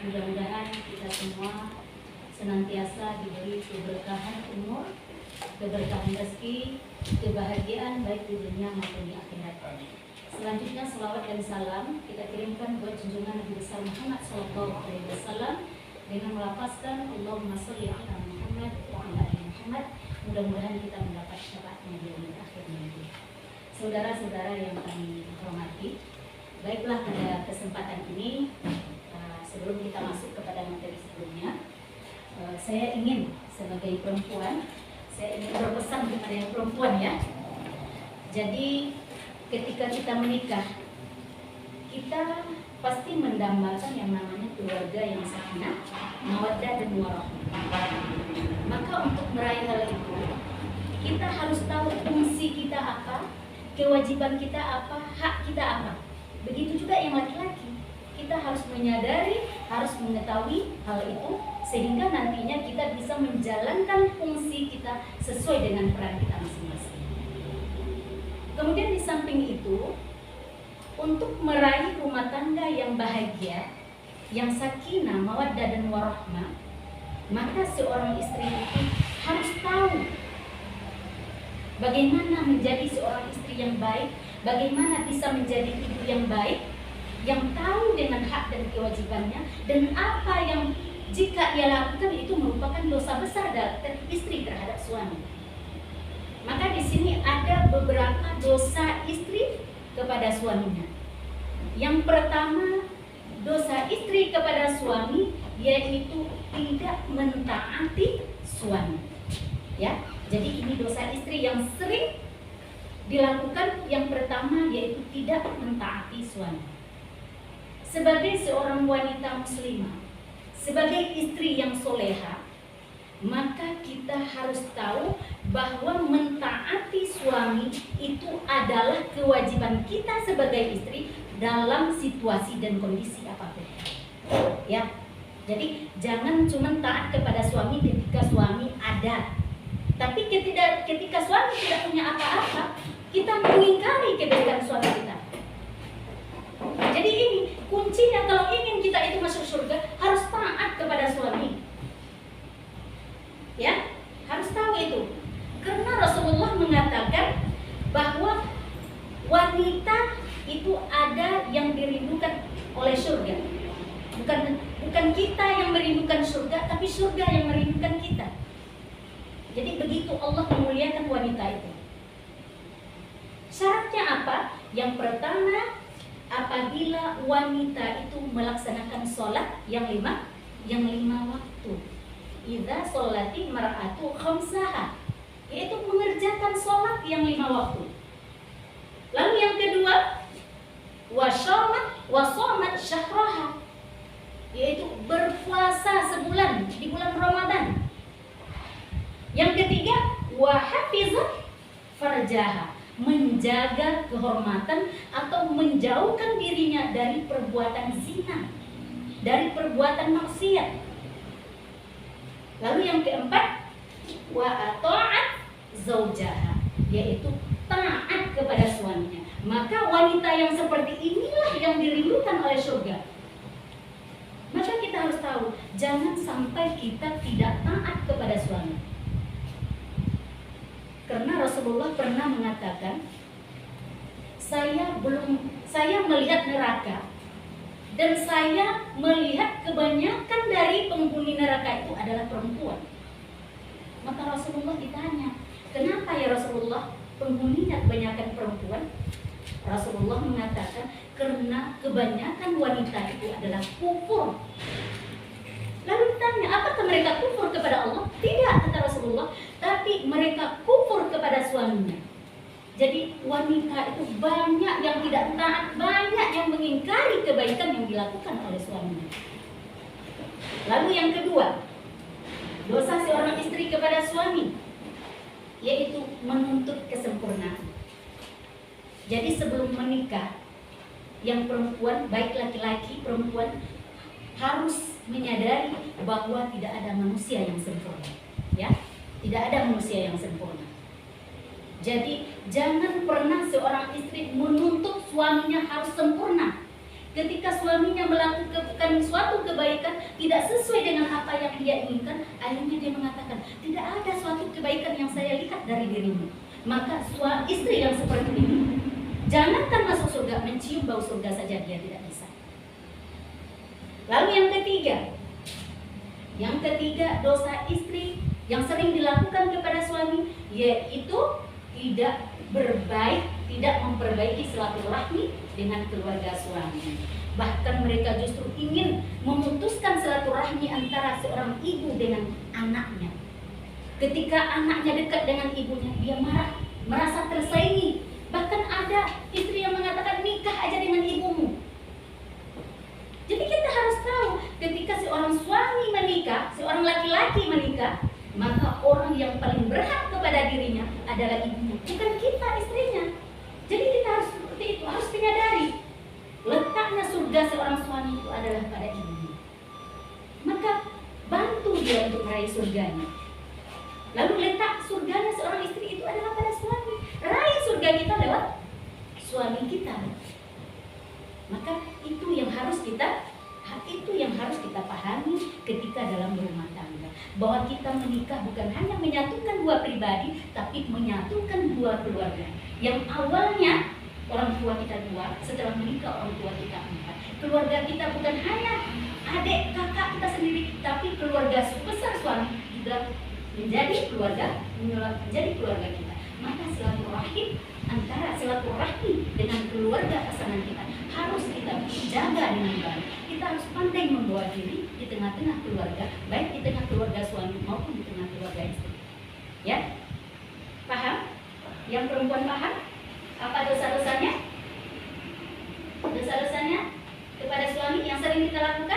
Mudah-mudahan kita semua senantiasa diberi keberkahan umur, keberkahan rezeki, kebahagiaan baik di dunia maupun di akhirat. Selanjutnya selawat dan salam kita kirimkan buat junjungan Nabi besar Muhammad SAW dengan melafazkan Allahumma sholli ala Muhammad wa ala ali Muhammad. Mudah-mudahan kita mendapat syafaatnya di yaumil akhir nanti. Saudara-saudara yang kami hormati, baiklah pada kesempatan ini sebelum kita masuk kepada materi sebelumnya, saya ingin sebagai perempuan, saya ingin berpesan kepada yang perempuan ya. Jadi ketika kita menikah, kita pasti mendambakan yang namanya keluarga yang sakinah, mawaddah dan warahmah. Maka untuk meraih hal itu, kita harus tahu fungsi kita apa, kewajiban kita apa, hak kita apa. Begitu juga yang laki-laki. Kita harus menyadari, harus mengetahui hal itu sehingga nantinya kita bisa menjalankan fungsi kita sesuai dengan peran kita masing-masing. Kemudian di samping itu, untuk meraih rumah tangga yang bahagia, yang sakinah, mawaddah dan warahmah, maka seorang istri itu harus tahu bagaimana menjadi seorang istri yang baik, bagaimana bisa menjadi ibu yang baik, yang tahu dengan hak dan kewajibannya, dan apa yang jika ia lakukan itu merupakan dosa besar dari istri terhadap suami. Maka di sini ada beberapa dosa istri kepada suaminya. Yang pertama, dosa istri kepada suami yaitu tidak mentaati suami. Ya, jadi ini dosa istri yang sering dilakukan. Yang pertama yaitu tidak mentaati suami. Sebagai seorang wanita muslimah, sebagai istri yang soleha, maka kita harus tahu bahwa mentaati suami itu adalah kewajiban kita sebagai istri dalam situasi dan kondisi apapun. Ya, jadi jangan cuma taat kepada suami ketika suami ada, tapi ketika suami tidak punya apa-apa, kita mengingkari kebaikan suami kita. Jadi ini kuncinya kalau ingin kita itu masuk surga, harus taat kepada suami. Ya, harus tahu itu. Karena Rasulullah mengatakan bahwa wanita itu ada yang dirindukan oleh surga. Bukan kita yang merindukan surga, tapi surga yang merindukan kita. Jadi begitu Allah memuliakan wanita itu. Syaratnya apa? Yang pertama, apabila wanita itu melaksanakan sholat yang lima waktu. Idza sholati mar'atu khamsaha, yaitu mengerjakan sholat yang 5 waktu. Lalu yang kedua, wasomat syahraha, yaitu berpuasa sebulan di bulan Ramadan. Yang ketiga, wahafizat farjaha, menjaga kehormatan atau menjauhkan dirinya dari perbuatan zina, dari perbuatan maksiat. Lalu yang keempat, wa ata'at zaujaha, yaitu taat kepada suaminya. Maka wanita yang seperti inilah yang dirindukan oleh surga. Maka kita harus tahu, jangan sampai kita tidak taat kepada suami. Karena Rasulullah pernah mengatakan, saya melihat neraka dan saya melihat kebanyakan dari penghuni neraka itu adalah perempuan. Maka Rasulullah ditanya, kenapa ya Rasulullah penghuninya kebanyakan perempuan? Rasulullah mengatakan, karena kebanyakan wanita itu adalah kufur. Lalu ditanya, apakah mereka kufur kepada Allah? Tidak, kata Rasulullah, tapi mereka kufur kepada suaminya. Jadi wanita itu banyak yang tidak taat, banyak yang mengingkari kebaikan yang dilakukan oleh suaminya. Lalu yang kedua, dosa seorang istri kepada suami, yaitu menuntut kesempurnaan. Jadi sebelum menikah, yang perempuan, baik laki-laki, perempuan, harus menyadari bahwa tidak ada manusia yang sempurna. Ya, tidak ada manusia yang sempurna. Jadi jangan pernah seorang istri menuntut suaminya harus sempurna. Ketika suaminya melakukan suatu kebaikan tidak sesuai dengan apa yang dia inginkan, akhirnya dia mengatakan, tidak ada suatu kebaikan yang saya lihat dari dirimu. Maka istri yang seperti ini, jangankan masuk surga, mencium bau surga saja dia tidak bisa. Lalu yang ketiga dosa istri yang sering dilakukan kepada suami, yaitu tidak memperbaiki silaturahmi dengan keluarga suami. Bahkan mereka justru ingin memutuskan silaturahmi antara seorang ibu dengan anaknya. Ketika anaknya dekat dengan ibunya, dia marah, merasa tersaingi. Bahkan ada istri yang mengatakan, nikah aja dengan ibumu. Jadi kita harus tahu, ketika seorang suami menikah, seorang laki-laki menikah, maka orang yang paling berhak kepada dirinya adalah ibunya, bukan kita istrinya. Jadi kita harus seperti itu, harus menyadari letaknya surga seorang suami itu adalah pada ibunya. Maka bantu dia untuk meraih surganya. Lalu letak surganya seorang istri itu adalah pada suami. Raih surga kita lewat suami kita. Maka itu yang harus kita pahami ketika dalam berumah tangga, bahwa kita menikah bukan hanya menyatukan dua pribadi, tapi menyatukan dua keluarga. Yang awalnya orang tua kita dua, setelah menikah orang tua kita empat. Keluarga kita bukan hanya adik kakak kita sendiri, tapi keluarga sebesar suami juga menjadi keluarga kita. Maka silaturahmi dengan keluarga pasangan kita harus kita jaga dengan baik. Kita harus pandai membawa diri di tengah-tengah keluarga, baik di tengah keluarga suami maupun di tengah keluarga istri. Ya, paham? Yang perempuan paham? Apa dosa-dosanya? Dosa-dosanya kepada suami yang sering kita lakukan?